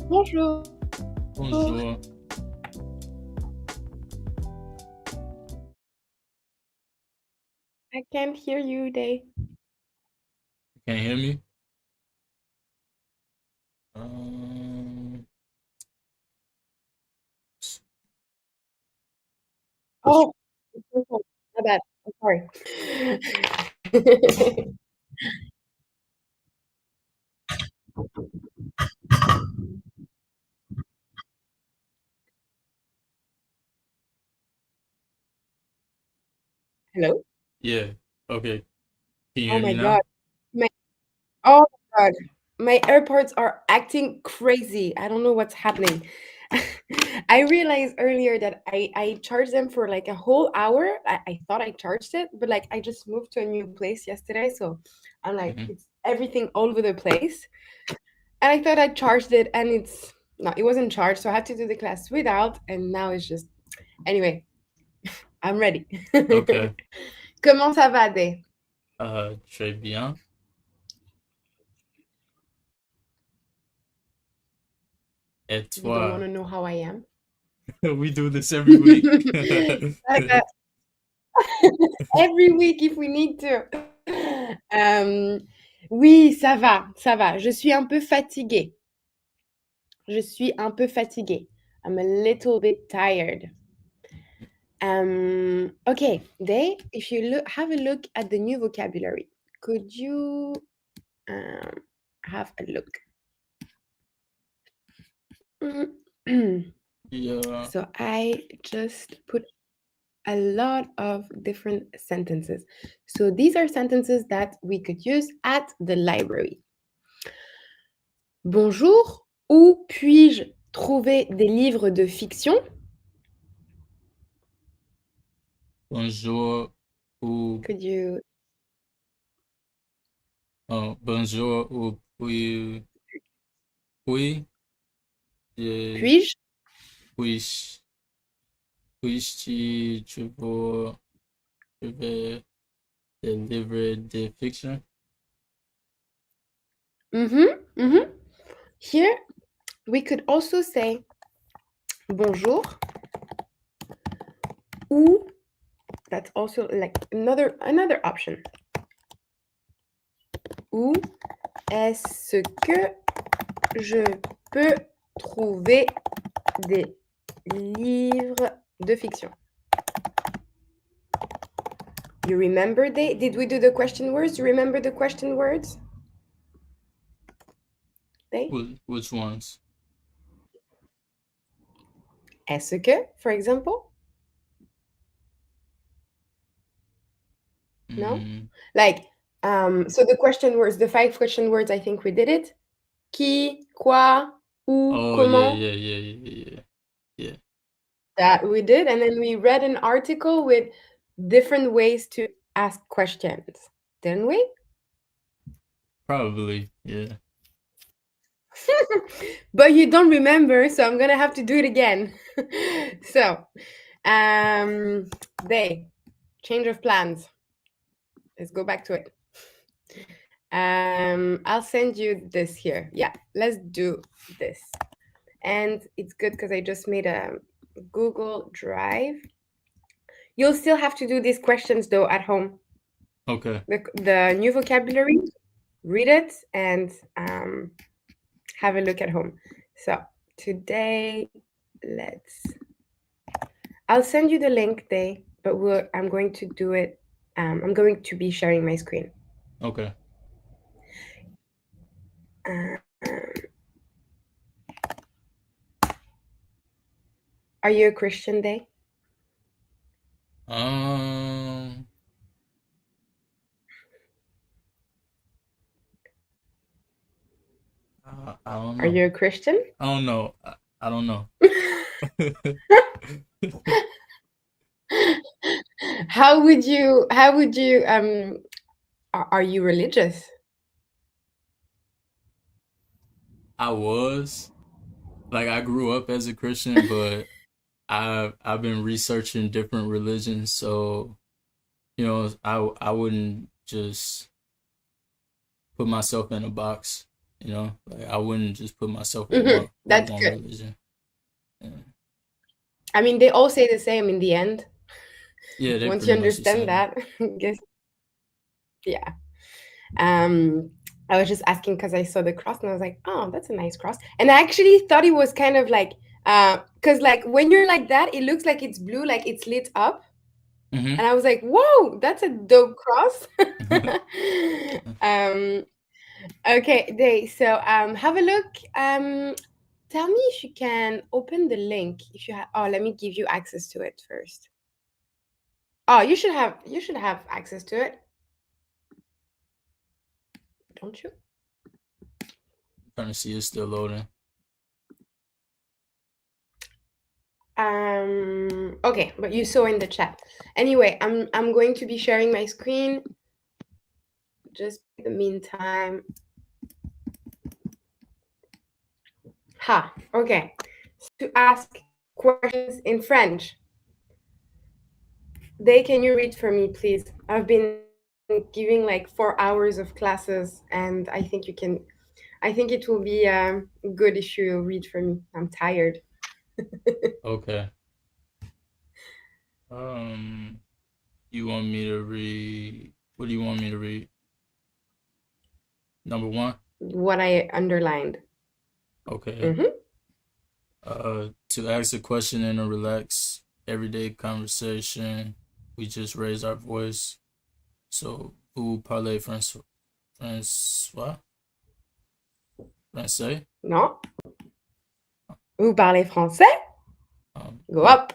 Bonjour. Bonjour. I can't hear you, Day. Can you hear me? Um, Oh, my bad. I'm sorry. Hello? yeah. Okay. Can you Oh hear my me God. now? My, oh my God. My AirPods are acting crazy. I don't know what's happening. I realized earlier that I charged them for like a whole hour. I thought I charged it, but like I just moved to a new place yesterday. So I'm like, Hmm. it's everything all over the place. And I thought I charged it and it's no, it wasn't charged. So I had to do the class without. And now it's just, anyway, I'm ready. Okay. Comment ça va, Day? Très bien. Et You don't want toi? to know how I am? We do this every week. Like that. Every week if we need to. Oui, ça va, ça va. Je suis un peu fatiguée. Je suis un peu fatiguée. I'm a little bit tired. Okay, Day, if you look, have a look at the new vocabulary, could you um, have a look? Yeah. So I just put a lot of different sentences. So these are sentences that we could use at the library. Bonjour, où puis-je trouver des livres de fiction? Bonjour. Ou Could you bonjour. Ou puis, puis-je? puis, tu veux des livres de fiction? Mm-hmm. Here we could also say bonjour, ou that's also like another option. Où est-ce que je peux trouver des livres de fiction? You remember did we do the question words? You remember the question words? They? Which ones? Est-ce que, for example? No? Mm. Like, so the question words, the five question words, I think we did it. Qui, quoi, où, Oh yeah, comment. yeah, yeah, yeah, yeah, yeah. That we did. And then we read an article with different ways to ask questions, didn't we? Probably, yeah. But you don't remember, so I'm gonna have to do it again. So, they change of plans. Let's go back to it. I'll send you this here. Yeah, let's do this. And it's good because I just made a Google Drive. You'll still have to do these questions though at home. Okay. The new vocabulary, read it, and have a look at home. So today, let's. I'll send you the link, Day, but I'm going to do it. I'm going to be sharing my screen. Okay. Uh, are you a Christian, Day? Um, I don't Are know. you a Christian? I don't know. I don't know. How would you are you religious? I was like I grew up as a Christian, but I've been researching different religions, so I wouldn't just put myself in a box You know, like I wouldn't just put myself with That's one good. religion. Yeah, I mean, they all say the same in the end. yeah, they're Once you pretty much the understand same. that, I guess, yeah. Um, I was just asking because I saw the cross and I was like, oh, that's a nice cross. And I actually thought it was kind of like, because like when you're like that, it looks like it's blue, like it's lit up. Hmm. And I was like, whoa, that's a dope cross. um, okay, Day. So have a look. Tell me if you can open the link. If you have, oh, let me give you access to it first. Oh, you should have access to it, don't you? Trying to see it's still loading. Okay, but you saw in the chat. Anyway, I'm going to be sharing my screen just in the meantime. Ha, okay. To ask questions in French. They can you read for me, please? I've been giving like 4 hours of classes, and I think it will be good if you read for me. I'm tired. Okay. You want me to read? What do you want me to read? Number one. What I underlined. Okay. Mm-hmm. To ask a question in a relaxed, everyday conversation, we just raise our voice. So, vous parlez François? Français? Non. Vous parlez français? Go Vous, up.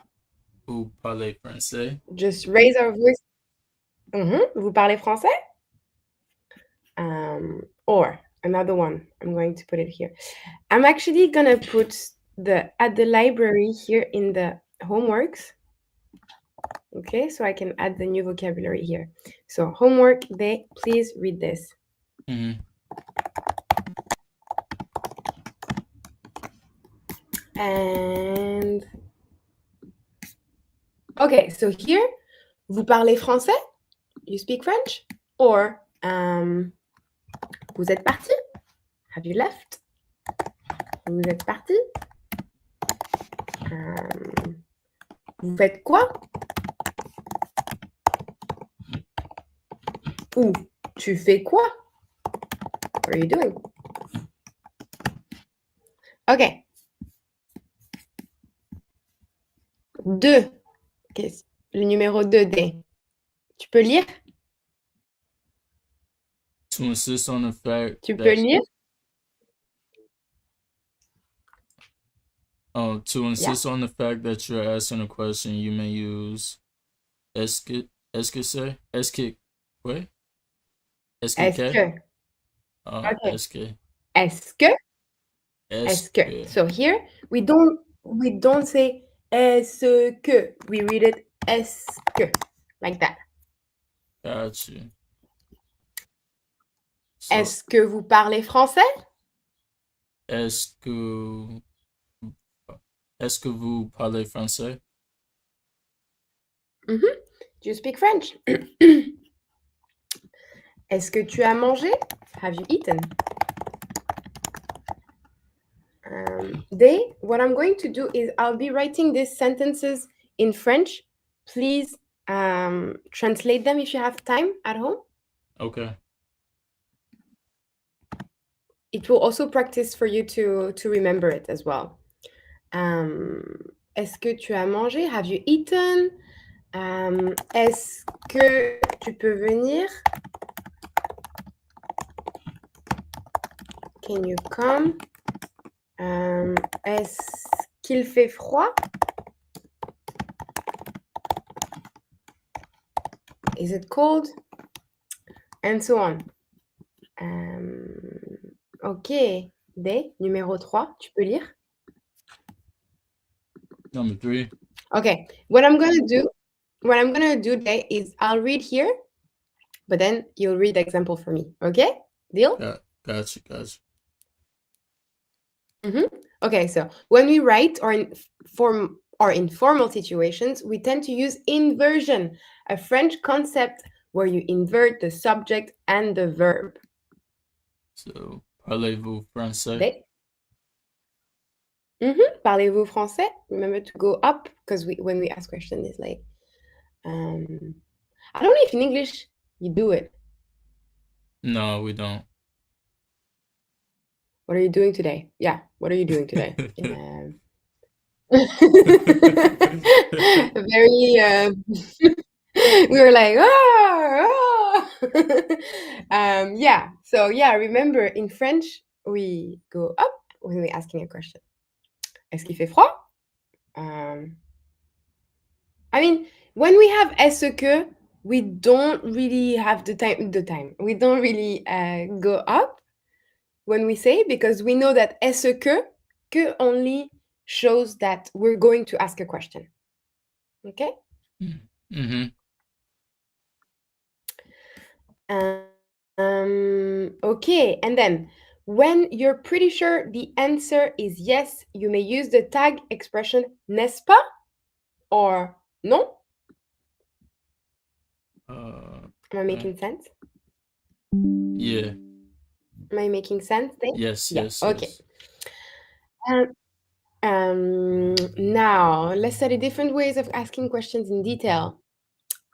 vous parlez français? Just raise our voice. Vous parlez français? Or another one. I'm going to put it here. I'm actually gonna put the at the library here in the homeworks. Okay, so I can add the new vocabulary here. So homework day, please read this. Mm-hmm. And okay, so here, vous parlez français? You speak French? Or vous êtes parti? Have you left? Vous êtes parti? Vous faites quoi? Ou tu fais quoi? What are you doing? Okay. Deux. Okay. Le numéro 2 D. Tu peux lire? To insist on the fact Tu peux that lire? to Yeah. insist on the fact that you're asking a question, you may use esque esque esque wait Est-ce esque que? Okay. esque Est-ce que? Est-ce que? esque. So here we don't say est-ce que. We read it est-ce que like that. Got you. So Est-ce que vous parlez français? est-ce que est-ce que vous parlez français? Do you speak French? Est-ce que tu as mangé? Have you eaten? What I'm going to do is I'll be writing these sentences in French. Please translate them if you have time at home. Okay. It will also practice for you to remember it as well. Est-ce que tu as mangé? Have you eaten? Est-ce que tu peux venir? Can you come? Est-ce qu'il fait froid? Is it cold? And so on. Ok. D, numéro 3, tu peux lire? Number 3. Okay. What I'm gonna do today is I'll read here, but then you'll read the example for me. Okay? Deal? Gotcha. Okay, so when we write or in formal situations, we tend to use inversion, a French concept where you invert the subject and the verb. So Parlez-vous français? They. Parlez-vous français? Remember to go up because when we ask questions, it's like, um, I don't know if in English you do it. No, we don't. What are you doing today? Yeah, what are you doing today? Very. We were like, ah, ah. Yeah. So yeah, remember in French we go up when we're asking a question. Est-ce qu'il fait froid? Um, I mean, when we have est-ce que, we don't really have the time. The time we don't really go up when we say because we know that est-ce que only shows that we're going to ask a question. Okay. Mm-hmm. Okay, and then when you're pretty sure the answer is yes, you may use the tag expression n'est-ce pas or non. Am I Okay. making sense? Yeah. Am I making sense? Then? Yes, Yeah. yes, Okay. yes. Um, Now let's study different ways of asking questions in detail.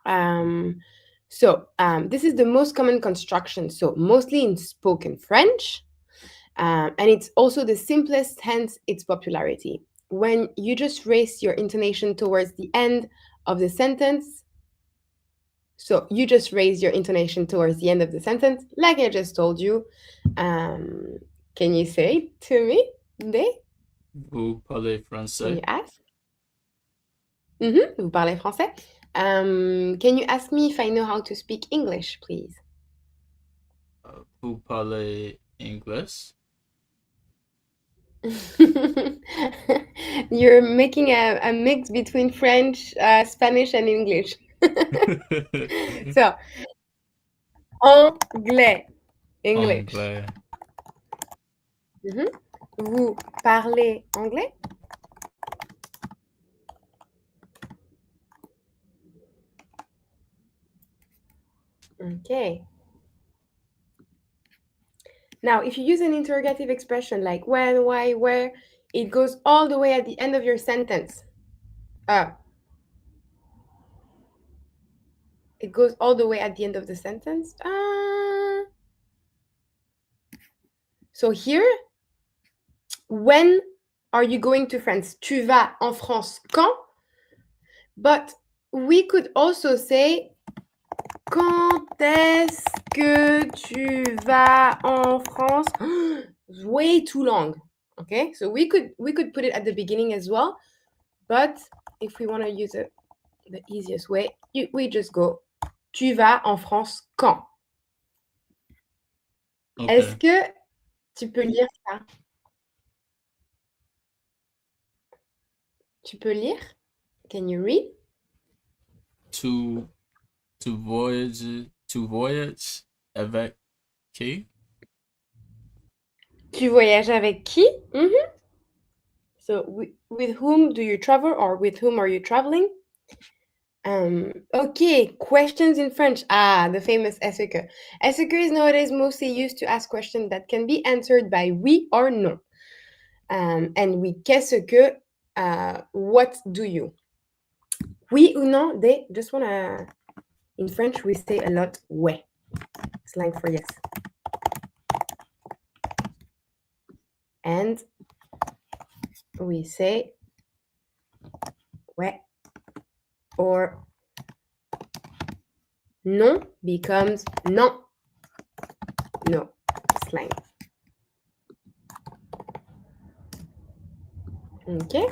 Um, this is the most common construction. So mostly in spoken French. And it's also the simplest, hence its popularity. When you just raise your intonation towards the end of the sentence, so you just raise your intonation towards the end of the sentence, like I just told you. Um, can you say it to me? They? Vous parlez Can you français? ask? Vous parlez français? Can you ask me if I know how to speak English, please? Vous parlez anglais? You're making a mix between French, Spanish, and English. So, anglais, English. Anglais. Mhm. Vous parlez anglais? Okay. Now, if you use an interrogative expression like when, why, where, it goes all the way at the end of your sentence. Uh, it goes all the way at the end of the sentence. So here, when are you going to France? Tu vas en France quand? But we could also say quand est-ce que tu vas en France? It's way too long. Okay, so we could put it at the beginning as well, but if we want to use it the easiest way, we just go tu vas en France quand? Est-ce Okay. que tu peux lire ça? Tu peux lire? Can you read? To to voyage avec qui? Tu voyages avec qui? So with whom do you travel or with whom are you traveling? Okay, questions in French. Ah, the famous est-ce que. Est-ce que is nowadays mostly used to ask questions that can be answered by oui or non. And we qu'est-ce que, what do you? Oui ou non, they just wanna, in French we say a lot ouais, slang for yes. And we say ouais or non becomes non. No, slang. Okay.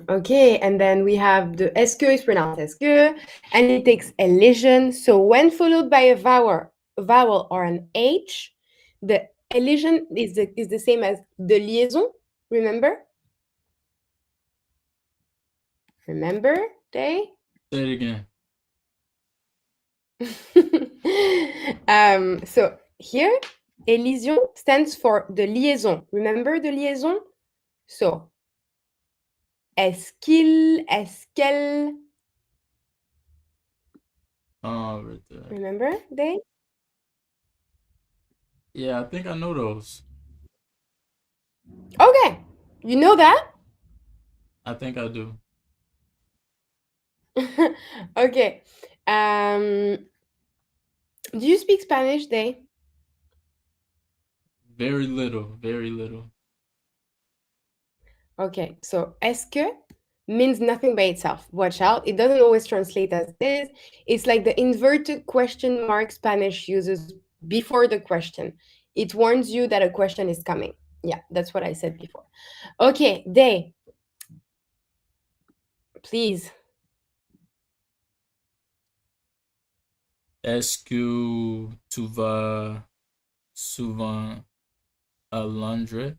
Okay, and then we have the est-ce que is pronounced est-ce que, and it takes elision. So when followed by a vowel or an H, the elision is the same as de liaison. Remember? Remember, Day? Say it again. So here, elision stands for the liaison. Remember the liaison? So, est-ce qu'il, est-ce qu'elle, Oh, right there. remember, Day? Yeah, I think I know those. Okay, you know that? I think I do. Okay. Um, do you speak Spanish, Day? Very little, very little. Okay, so est-ce que means nothing by itself. Watch out, it doesn't always translate as is. It's like the inverted question mark Spanish uses before the question. It warns you that a question is coming. Yeah, that's what I said before. Okay, Day, please. Est-ce que tu vas souvent à Londres?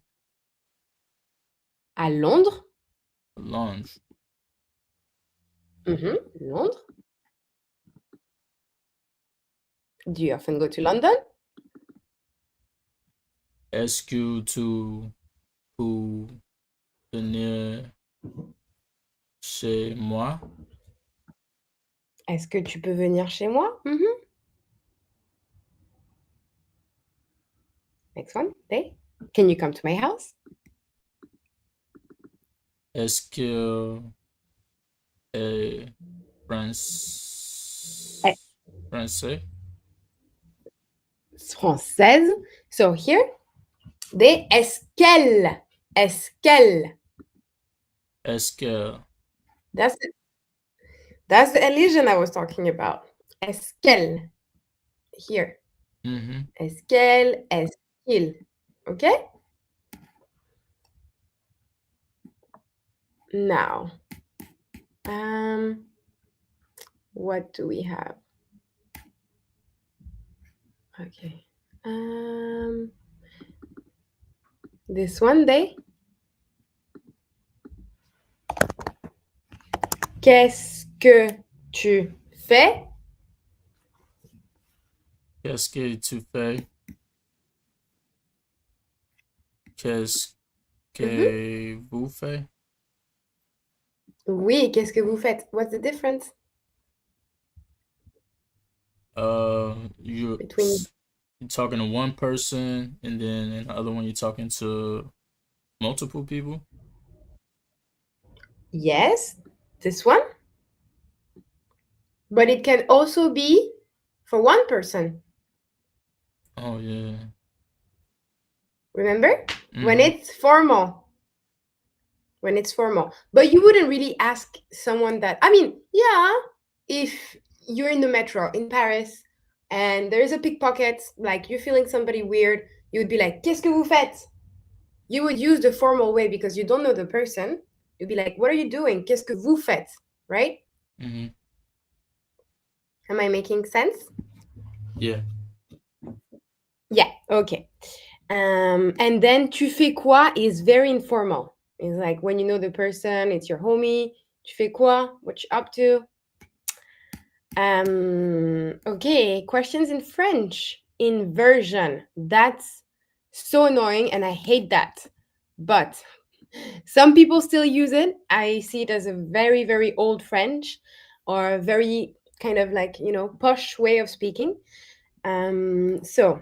À Londres? Londres. Londres? Do you often go to London? Est-ce que tu peux venir chez moi? Est-ce que tu peux venir chez moi? Next one, Day. Can you come to my house? Est-ce que est Eh, français? Française. So here, Day, est-ce qu'elle? Est-ce qu'elle? Est-ce que That's it. That's the illusion I was talking about. Est-ce qu'elle? Here. mhm. Est-ce qu'elle? Est-ce qu'il? Okay? Now, um, what do we have? Okay. This one, Day. Qu'est-ce que tu fais? Qu'est-ce que tu fais? Qu'est-ce Mhm. que vous faites? Oui, qu'est-ce que vous faites? What's the difference You're between you're talking to one person, and then in the other one you're talking to multiple people. yes, this one, but it can also be for one person. Oh yeah. Remember? When Mm-hmm. it's formal. When it's formal. But you wouldn't really ask someone that. I mean, yeah, if you're in the metro in Paris and there's a pickpocket, like you're feeling somebody weird, you would be like, Qu'est-ce que vous faites? You would use the formal way because you don't know the person. You'd be like, What are you doing? Qu'est-ce que vous faites? Right? Mm-hmm. Am I making sense? Yeah. Yeah, okay. And then tu fais quoi is very informal. It's like when you know the person, it's your homie. Tu fais quoi? What you up to? Okay, questions in French. Inversion. That's so annoying and I hate that. But some people still use it. I see it as a very, very old French or a very kind of like, posh way of speaking. So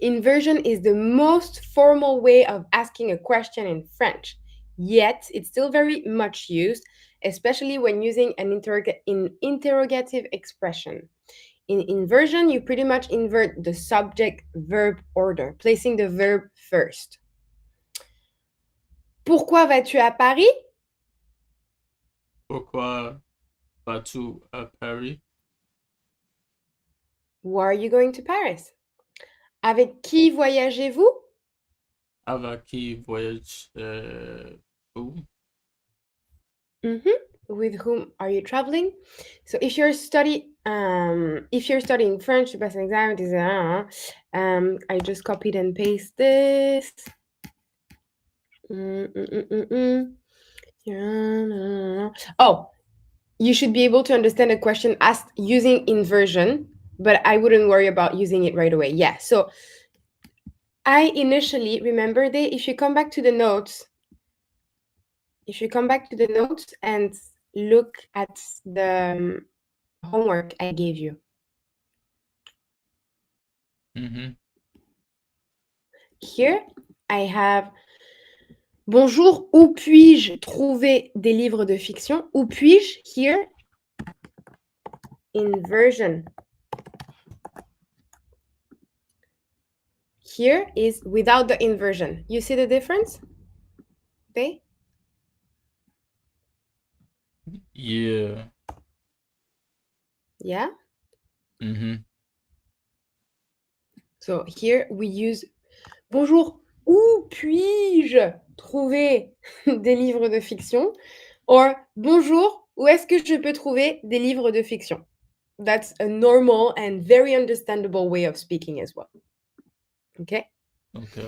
inversion is the most formal way of asking a question in French, yet it's still very much used, especially when using an interrogative expression. In inversion, you pretty much invert the subject verb order, placing the verb first. Pourquoi vas-tu à Paris? Pourquoi vas-tu à Paris? Why are you going to Paris? Avec qui voyagez-vous? Avec qui voyage vous? Mm-hmm. With whom are you traveling? So if you're studying French to pass an exam, it is I just copied and paste this. Mm, mm, mm, mm, mm. Oh, you should be able to understand a question asked using inversion, but I wouldn't worry about using it right away. Yeah. So I initially remember that if you come back to the notes and look at the homework I gave you. Mm-hmm. Here I have Bonjour, où puis-je trouver des livres de fiction? Où puis-je? Here, inversion. Here is without the inversion. You see the difference? Okay? Yeah. Yeah? Mm-hmm. So here we use Bonjour, où puis-je trouver des livres de fiction? Or Bonjour, où est-ce que je peux trouver des livres de fiction? That's a normal and very understandable way of speaking as well. Okay? Okay.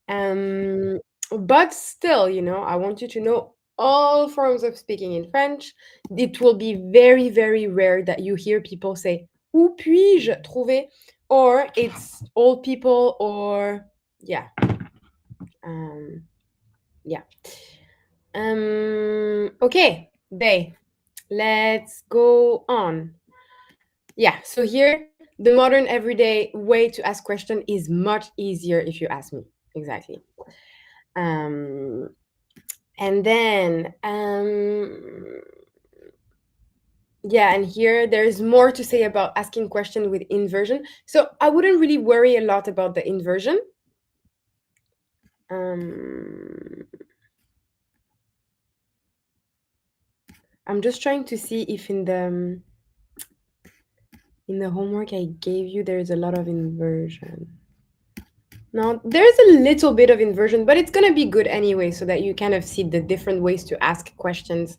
Um, but still, I want you to know all forms of speaking in French. It will be very, very rare that you hear people say, Où puis-je trouver? Or it's old people, or yeah. Um, yeah. Okay, they. Let's go on. Yeah, so here the modern everyday way to ask question is much easier if you ask me. Exactly. Um, and then yeah, and here there's more to say about asking question with inversion. So I wouldn't really worry a lot about the inversion. Um, I'm just trying to see if in the homework I gave you there's a lot of inversion. No, there's a little bit of inversion, but it's gonna be good anyway, so that you kind of see the different ways to ask questions.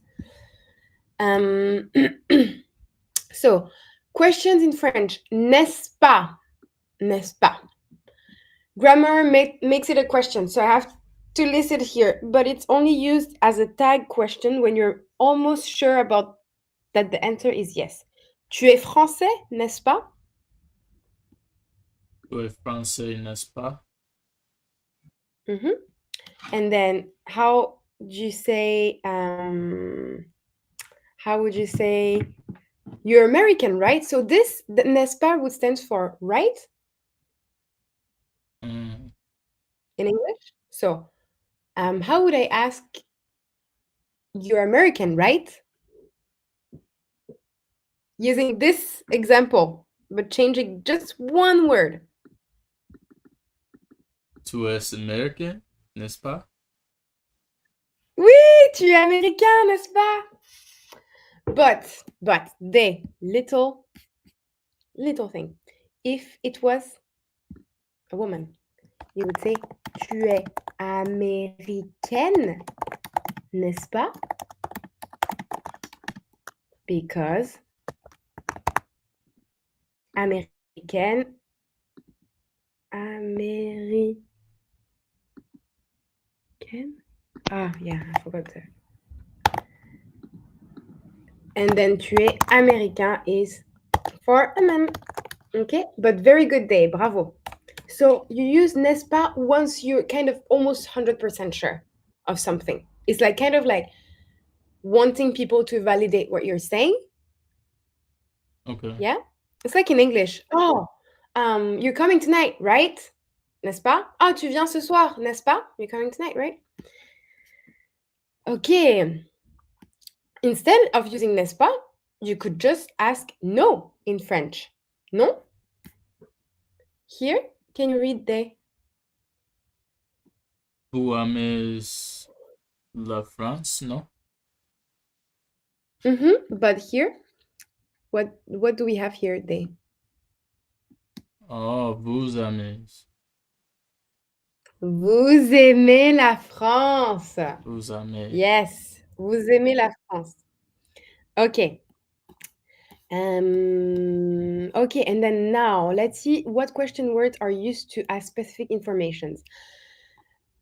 Um, so, questions in French. N'est-ce pas? N'est-ce pas? Grammar makes it a question, so I have to list it here, but it's only used as a tag question when you're almost sure about that the answer is yes. Tu es français, n'est-ce pas? Tu es français, n'est-ce pas? Mm-hmm. And then how do you say how would you say you're American, right? So this the n'est-ce pas would stand for right Mm. in English. So how would I ask you're American, right? Using this example, but changing just one word. Tu es américain, n'est-ce pas? Oui, tu es américain, n'est-ce pas? But the little thing. If it was a woman, you would say tu es américaine, n'est-ce pas? Because américaine, américaine. Ah, yeah, I forgot that. And then tu es américain is for a man. Okay, but very good day, bravo. So you use n'est-ce pas once you're kind of almost 100% sure of something. It's like kind of like wanting people to validate what you're saying. Okay. Yeah, it's like in English. Oh, you're coming tonight, right? N'est-ce pas? Oh, tu viens ce soir, n'est-ce pas? You're coming tonight, right? Okay. Instead of using n'est-ce pas, you could just ask no in French. Non? Here, can you read the? Vous aimez la France, non? But here, what do we have here? They. Oh, vous aimez. Vous aimez la France. Vous aimez. Yes, vous aimez la France. Okay. Okay, and then now let's see what question words are used to ask specific informations.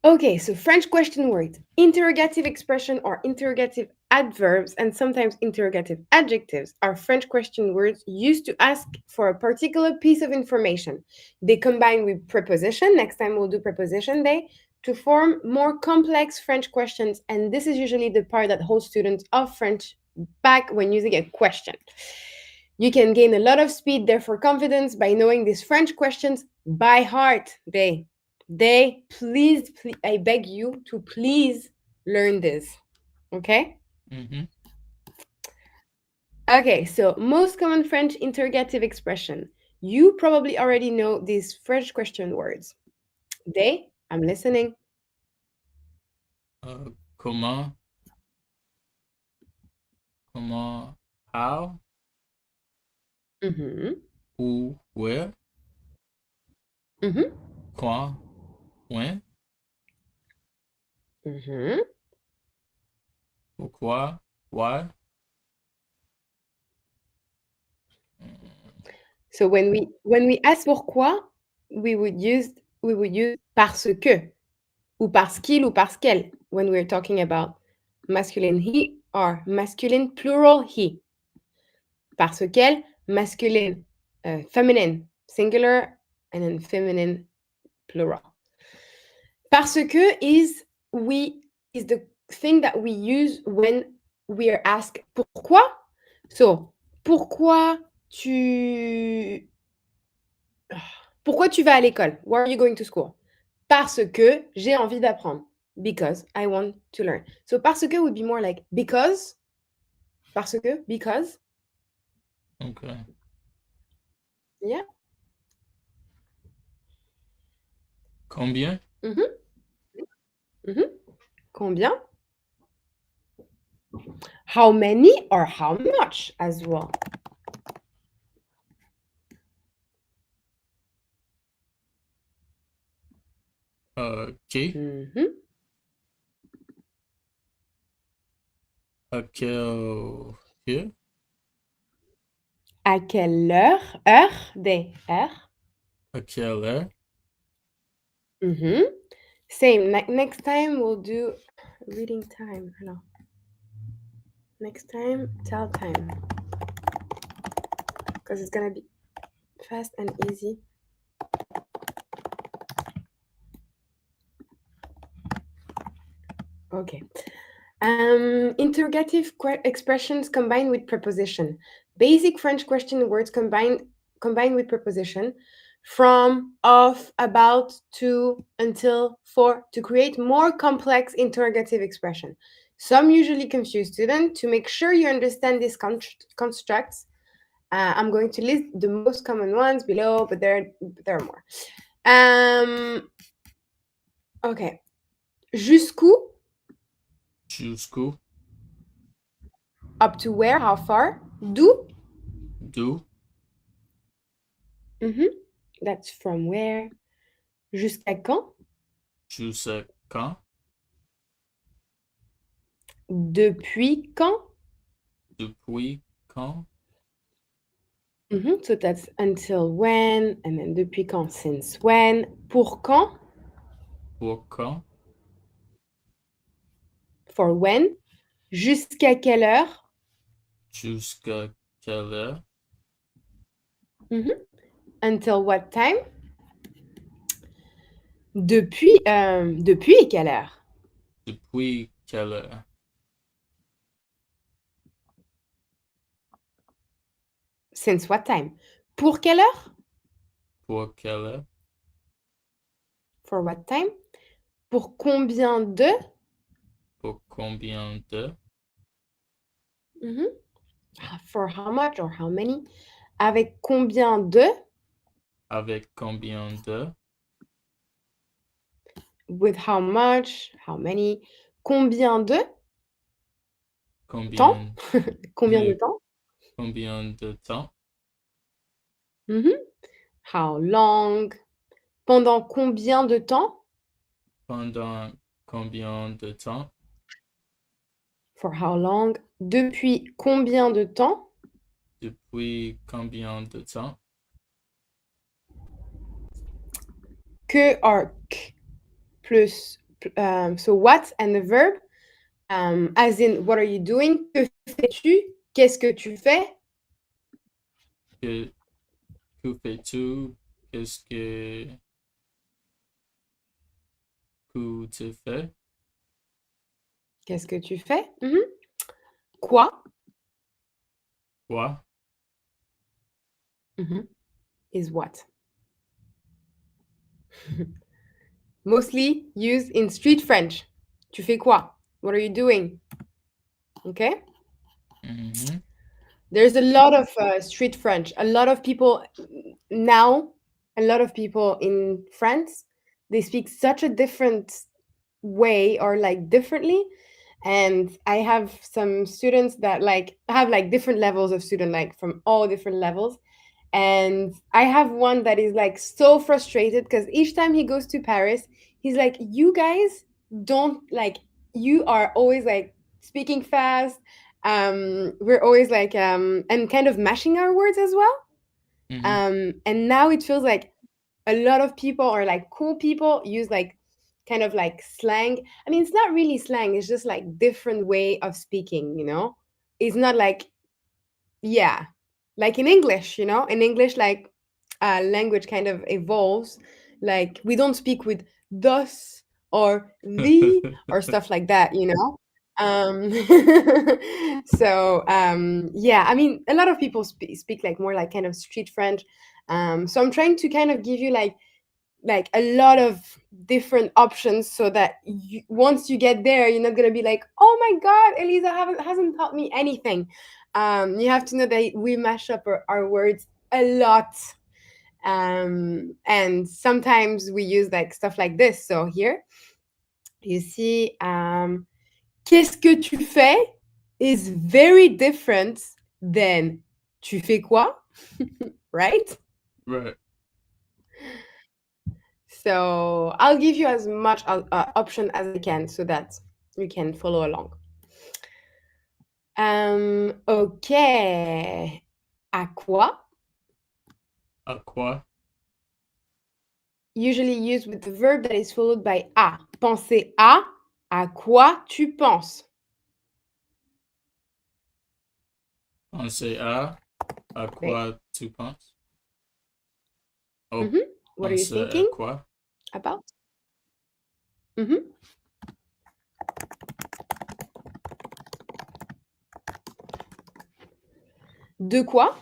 Okay, so French question words, interrogative expression or interrogative adverbs, and sometimes interrogative adjectives are French question words used to ask for a particular piece of information. They combine with preposition, next time we'll do preposition day, to form more complex French questions, and this is usually the part that holds students of French back when using a question. You can gain a lot of speed, therefore confidence, by knowing these French questions by heart. They. They, please, I beg you to please learn this. Okay? Mm-hmm. Okay, so most common French interrogative expression. You probably already know these French question words. They, I'm listening. Comment, comment, how, Mm-hmm. où, where, Mm-hmm. quand, when, Mm-hmm. pourquoi, why. Mm, So when we ask pourquoi, we would use parce que ou parce qu'il ou parce qu'elle when we're talking about masculine he or masculine plural he. Parce qu'elle, masculine, feminine, singular, and then feminine, plural. Parce que is the thing that we use when we are asked pourquoi. So, pourquoi tu pourquoi tu vas à l'école? Why are you going to school? Parce que j'ai envie d'apprendre. Because I want to learn. So parce que would be more like because. Parce que, because. okay. Yeah. Combien? Mhm. Mhm. Combien? How many or how much as well. Qui? Mhm. À quelle heure? À quelle heure? Heure, des heures. À quelle heure? Mhm. Same. Next time we'll do reading time. Alors, next time, tell time. Because it's gonna be fast and easy. Okay. Interrogative expressions combined with preposition. Basic French question words combined with preposition. From, of, about, to, until, for, to create more complex interrogative expression. Some usually confuse students. To make sure you understand these constructs, I'm going to list the most common ones below, but there are more. Okay. Jusqu'où? Jusqu'où? Up to where? How far? D'où? D'où? Mhm. That's from where. Jusqu'à quand? Jusqu'à quand? Depuis quand? Depuis quand? So that's until when, and then depuis quand, since when. Pour quand? Pour quand? For when. Jusqu'à quelle heure? Jusqu'à quelle heure? Mhm. Until what time? Depuis quelle heure? Depuis quelle heure? Since what time? Pour quelle heure? Pour quelle heure? For what time? Pour combien de? Pour combien d'heures? Mhm. For how much or how many? Avec combien de? Avec combien d'heures? With how much? How many? Combien de temps? Combien, Combien de euh, temps? combien de temps? Mhm. How long? Pendant combien de temps? Pendant combien de temps? For how long? Depuis combien de temps? Depuis combien de temps? Que or k plus so what and the verb, as in what are you doing? Que fais-tu? Qu'est-ce que tu fais? Que, que fais-tu? Qu'est-ce que tu fais? Qu'est-ce que tu fais? Mhm. Quoi? Quoi? Mhm. Is what? Mostly used in street French. Tu fais quoi? What are you doing? Okay. Mm-hmm. There's a lot of street French. A lot of people now, a lot of people in France, they speak such a different way or like differently. And I have some students that like have like different levels of student, like from all different levels. And I have one that is like so frustrated because each time he goes to Paris, he's like, you guys don't like, you are always like speaking fast. We're always like, and kind of mashing our words as well. Mm-hmm. And now it feels like a lot of people or like cool people use like kind of like slang. I mean, it's not really slang, it's just like different way of speaking, you know? It's not like, yeah, like in English, you know, in English, like language kind of evolves. Like we don't speak with thus or the or stuff like that, you know. Um, yeah, I mean, a lot of people speak like more like kind of street French. So I'm trying to kind of give you like a lot of different options so that once you get there you're not going to be like, oh my god, Elisa hasn't taught me anything. You have to know that we mash up our words a lot, and sometimes we use like stuff like this. So here you see, qu'est-ce que tu fais is very different than tu fais quoi, right? Right. So I'll give you as much option as I can so that you can follow along. Ok. À quoi? À quoi? Usually used with the verb that is followed by à. Penser à quoi tu penses? Penser à Wait. quoi tu penses? Oh, Mhm. What are you penser à thinking quoi? about? Mhm. De quoi?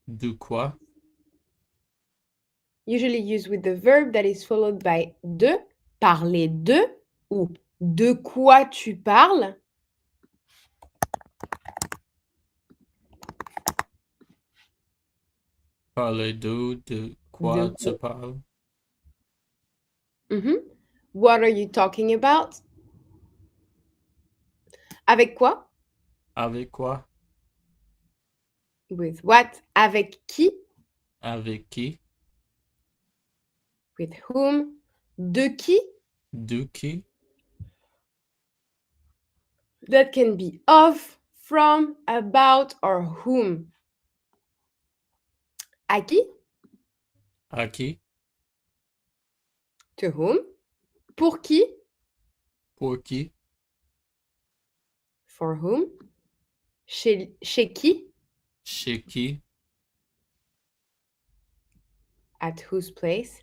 De quoi? Usually used with the verb that is followed by de. Parler de ou de quoi tu parles? Parler de De quoi tu quoi? parles? Mhm. What are you talking about? Avec quoi? Avec quoi? With what? Avec qui? Avec qui? With whom? De qui? De qui? That can be of, from, about, or whom. À qui? À qui? To whom? Pour qui? Pour qui? For whom? Chez qui? Chez qui? At whose place?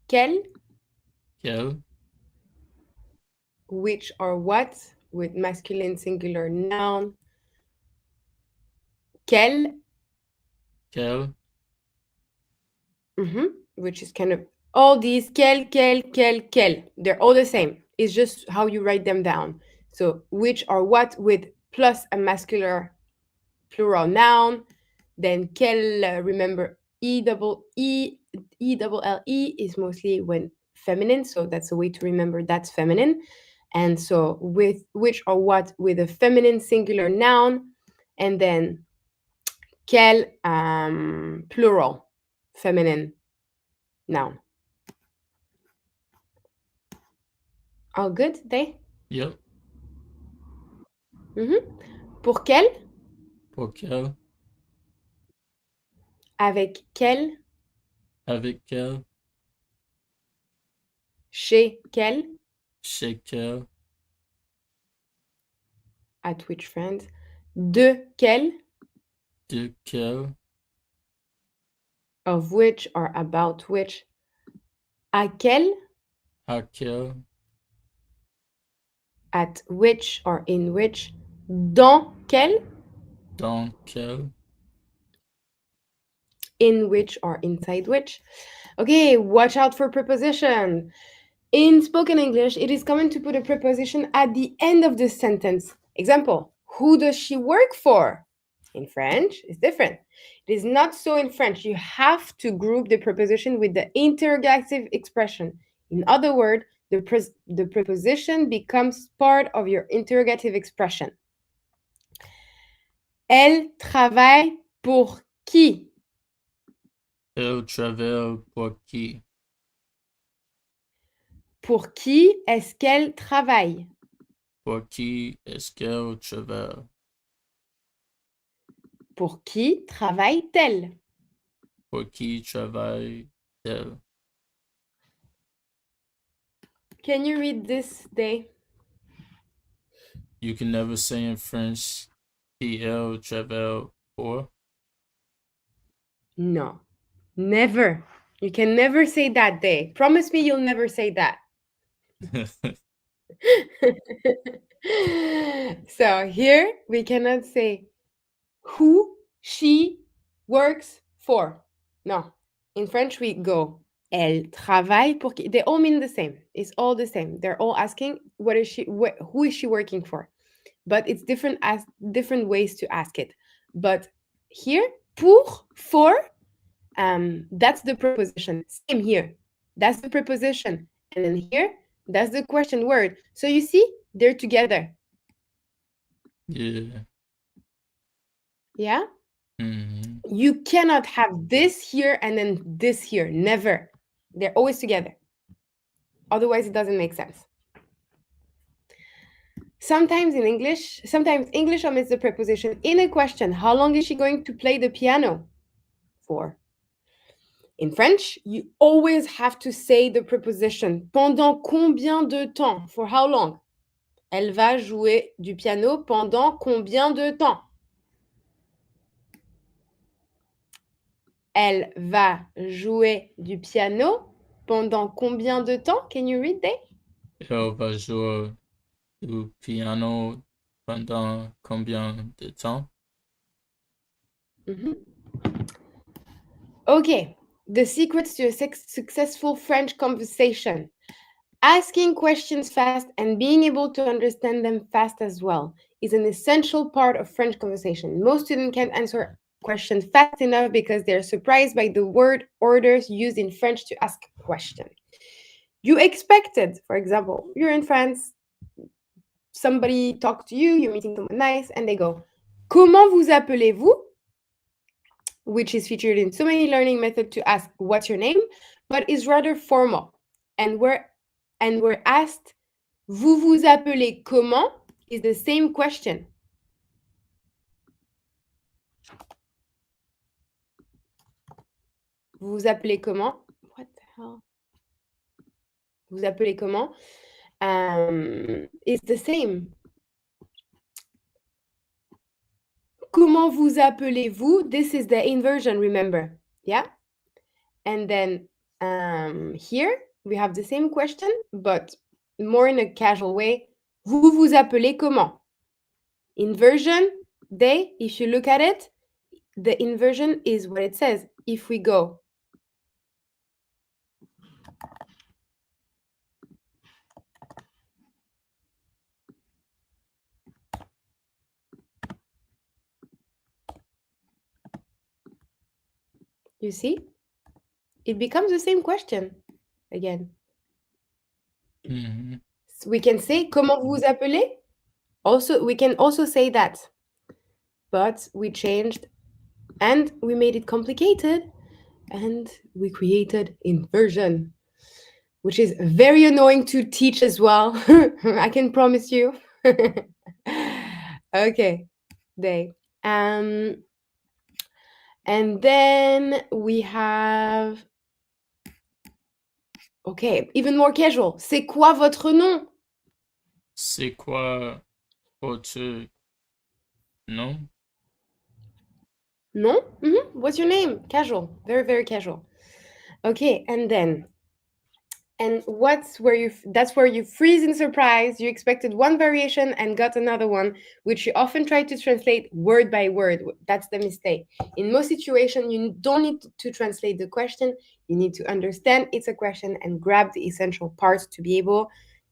Quel? Quel? Which or what? With masculine singular noun. Quel? Quel? Which is kind of all these quel. They're all the same. It's just how you write them down. So which or what with plus a masculine plural noun. Then quel, remember double L E is mostly when feminine. So that's a way to remember that's feminine. And so with which or what with a feminine singular noun, and then quel, plural feminine noun. All good, they? Yep. Mhm. Pour quel? Pour quel? Avec quel? Avec quel? Chez quel? Chez quel? At which friend? De quel? De quel? Of which or about which? À quel? À quel? At which or in which? Dans quel? Dans quel? In which or inside which? Okay, watch out for preposition. In spoken English, it is common to put a preposition at the end of the sentence. Example, who does she work for? In French, it's different. It is not so in French. You have to group the preposition with the interrogative expression. In other words, the preposition becomes part of your interrogative expression. Elle travaille pour qui? Elle travaille pour qui? Pour qui est-ce qu'elle travaille? Pour qui est-ce qu'elle travaille? Pour qui travaille-t-elle? Pour qui travaille-t-elle? Can you read this, Day? You can never say in French, qui elle travaille pour. No, never. You can never say that, Day. Promise me you'll never say that. So here we cannot say who she works for. No. In French, we go elle travaille pour qui. They all mean the same. It's all the same. They're all asking who is she working for? But it's different as different ways to ask it. But here, pour, for, that's the preposition. Same here. That's the preposition. And then here, that's the question word. So you see, they're together. Yeah. Yeah? Mm-hmm. You cannot have this here and then this here. Never. They're always together. Otherwise, it doesn't make sense. Sometimes English omits the preposition in a question. How long is she going to play the piano? For. In French, you always have to say the preposition. Pendant combien de temps? For how long? Elle va jouer du piano pendant combien de temps? Elle va jouer du piano pendant combien de temps? Can you read that? Elle va jouer du piano pendant combien de temps? Mm-hmm. Okay, the secrets to a successful French conversation. Asking questions fast and being able to understand them fast as well is an essential part of French conversation. Most students can't answer questions fast enough because they're surprised by the word orders used in French to ask a question. You expected, for example, you're in France, somebody talked to you, you're meeting someone nice, and they go, Comment vous appelez-vous? Which is featured in so many learning methods to ask what's your name, but is rather formal. And we're asked, Vous vous appelez comment? Is the same question. Vous vous appelez comment? What the hell? Vous appelez comment? Is the same. Comment vous appelez-vous? This is the inversion, remember. Yeah? And then here we have the same question, but more in a casual way. Vous vous appelez comment? Inversion, they, if you look at it, the inversion is what it says. If we go, you see, it becomes the same question again. Mm-hmm. So we can say, comment vous vous appelez? Also, we can also say that. But we changed and we made it complicated and we created inversion, which is very annoying to teach as well. I can promise you. Okay, they. And then we have. Okay, even more casual. C'est quoi votre nom? C'est quoi votre nom? Nom? Mm-hmm. What's your name? Casual. Very, very casual. Okay, and then And that's where you freeze in surprise. You expected one variation and got another one, which you often try to translate word by word. That's the mistake. In most situations, you don't need to translate the question. You need to understand it's a question and grab the essential parts to be able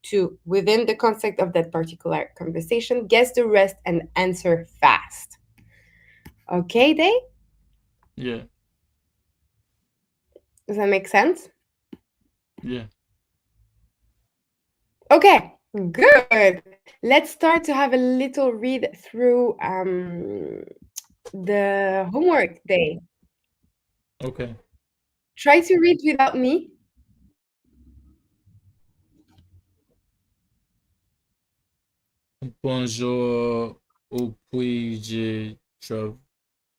to, within the context of that particular conversation, guess the rest and answer fast. Okay, Dave? Yeah. Does that make sense? Yeah. Okay, good. Let's start to have a little read through the homework day. Okay. Try to read without me. Bonjour. Où puis-je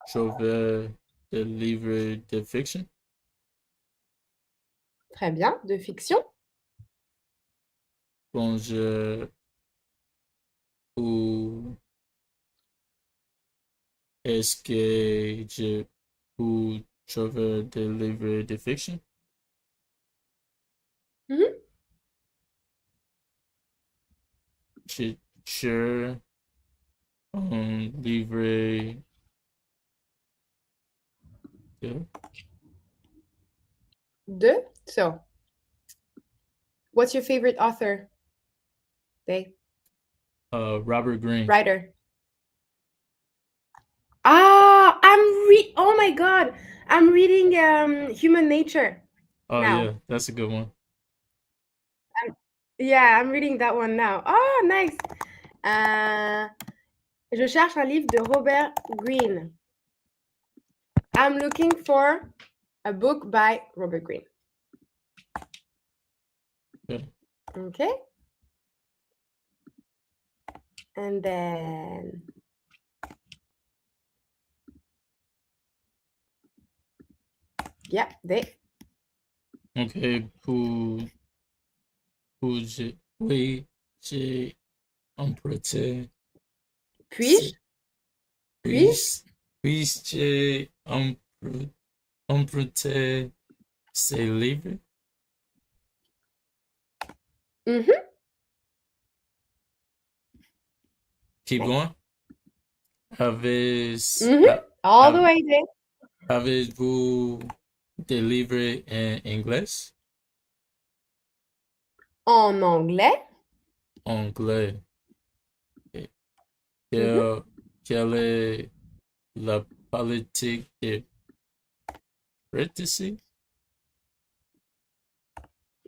trouver des livres de fiction? Très bien, de fiction. Bonjour. Où est-ce que je peux trouver des livres de fiction? Mhm. Je cherche un livre de De. So, what's your favorite author? They. Robert Greene. Writer. Oh my god, I'm reading Human Nature Oh now. yeah, that's a good one. I'm, yeah, I'm reading that one now. Oh, nice. Je cherche un livre de Robert Greene. I'm looking for a book by Robert Greene. Yeah. Okay. And then yeah, they. Okay, oui, j'ai emprunté, Puis-je? Puis-je? puis, j'ai emprunté ces livres. Mm-hmm. Keep Nice. going. Avez, Mm-hmm. All the have, way there. avez-vous des livres en anglais? En anglais. Anglais. Et Mm-hmm. quelle est la politique de privacy?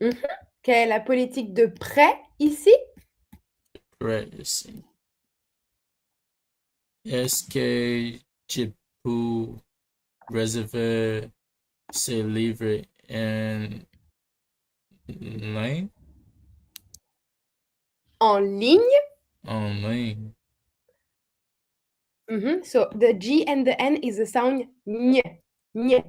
Mm-hmm. Quelle est la politique de prêt ici? Privacy. Est-ce que je peux réserver ces livres en ligne? En ligne. En ligne. Mm-hmm. So the G and the N is the sound ny. Ny.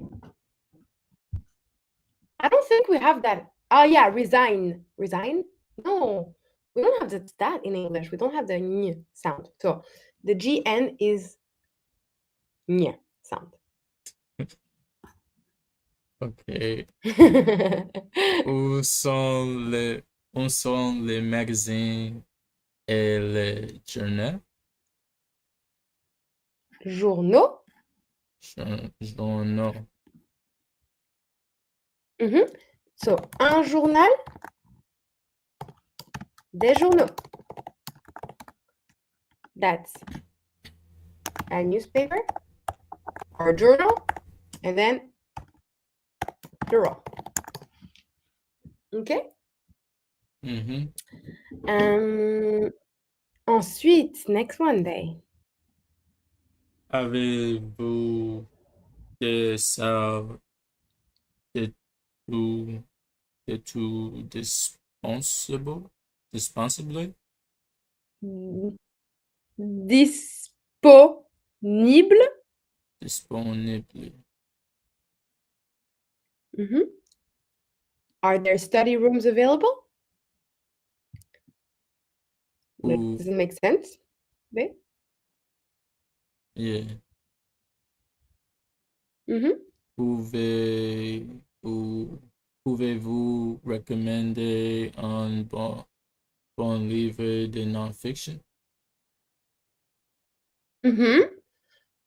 I don't think we have that. Oh yeah, resign. Resign? No, we don't have that in English. We don't have the ny sound. So the GN is ny sound. Ok. Où sont où sont les magazines et les journaux? Journaux. Journaux. Mm-hmm. So un journal, des journaux. That's a newspaper or journal, and then plural. Okay. Mhm. Ensuite, next one day. Avez-vous des salles de tout, de tout dispensable? Disponible. Disponible. Mm-hmm. Are there study rooms available? Ou, Does it make sense? Okay. yeah. Mm-hmm. Pouvez-vous Pouvez-vous recommander un bon livre de non-fiction? Mhm.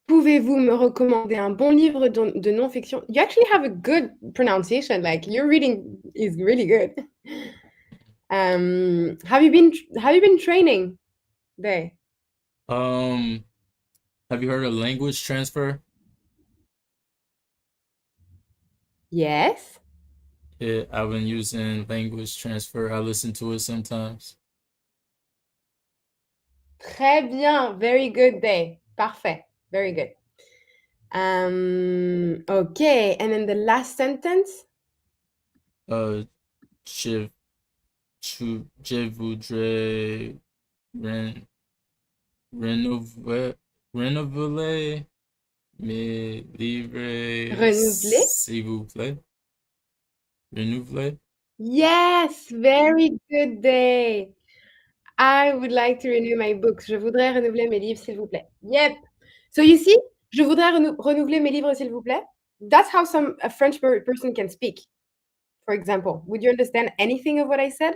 Pouvez-vous me recommander un bon livre de non-fiction? You actually have a good pronunciation. Like your reading is really good. Have you been training there? Um, have you heard of language transfer? Yes. Yeah, I've been using language transfer. I listen to it sometimes. Très bien. Very good day. Parfait. Very good. Okay. And then the last sentence. Uh, je, je voudrais ren, renouveler, renouveler mes livres, Renouveler. s'il vous plaît. Renouveler? Yes. Very good day. I would like to renew my books. Je voudrais renouveler mes livres, s'il vous plaît. Yep. So you see, je voudrais renouveler mes livres, s'il vous plaît. That's how a French person can speak. For example, would you understand anything of what I said?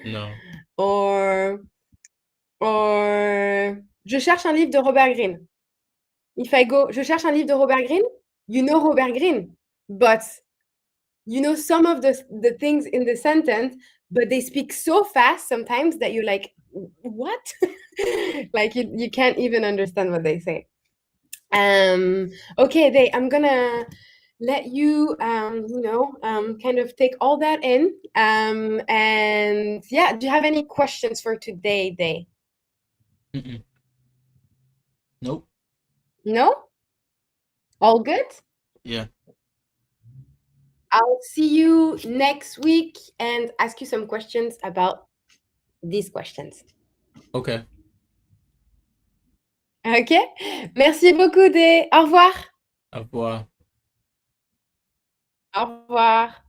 No. Or, je cherche un livre de Robert Greene. If I go, je cherche un livre de Robert Greene, you know Robert Greene, but you know some of the things in the sentence, but they speak so fast sometimes that you're like, what? Like you can't even understand what they say. Okay, I'm gonna let you kind of take all that in. And yeah, do you have any questions for today, Day? Mm-mm. Nope. No? All good? Yeah. I'll see you next week and ask you some questions about these questions. Okay. Ok? Merci beaucoup, Day. Au revoir. Au revoir. Au revoir.